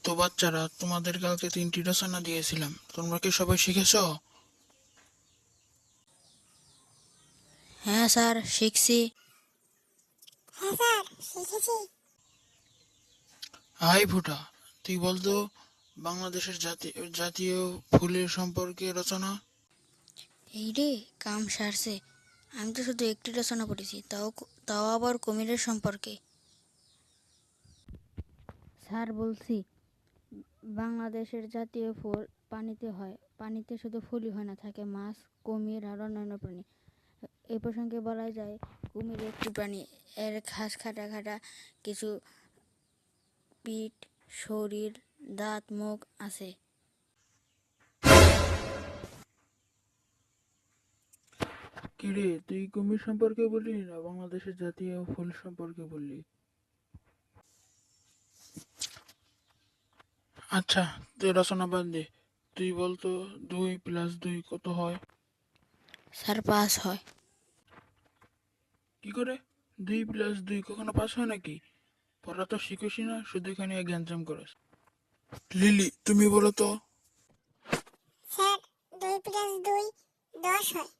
তো বাচ্চারা, তোমাদের কালকে 3টি রচনা দিয়েছিলাম, তোমরা কি সবাই শিখেছো? হ্যাঁ স্যার, শিখছি। হ্যাঁ স্যার, শিখেছি। হাই ফুটা, তুই বলতো বাংলাদেশের জাতীয় ফুলের সম্পর্কে রচনা। এই রে, কাম সারছে। আমি তো শুধু একটি রচনা পড়েছি, তাও আবার কুমিরের সম্পর্কে। স্যার বলছি, বাংলাদেশের জাতীয় ফুল পানিতে হয়। পানিতে শুধু ফুলই হয় না, থাকে মাছ, কুমির আর অন্যান্য প্রাণী। এই প্রসঙ্গে বলা যায় কুমির একটি প্রাণী। এর ঘাস খাটা খাটা কিছু পিঠ, শরীর, দাঁত, মুখ আছে। কিরে, তুই কুমির সম্পর্কে বললি না বাংলাদেশের জাতীয় ফুল সম্পর্কে বললি? আচ্ছা, তুই রচনা বাদ দে। তুই বলতো 2 + 2 কত হয়? স্যার, 5 হয়। কি করে? 2 + 2 কখনো 5 হয় নাকি? পড়া তো শিখোসই না, শুধু এখানে জ্ঞানজাম করিস। লিলি, তুমি বলো তো। স্যার, 2 + 2 10 হয়।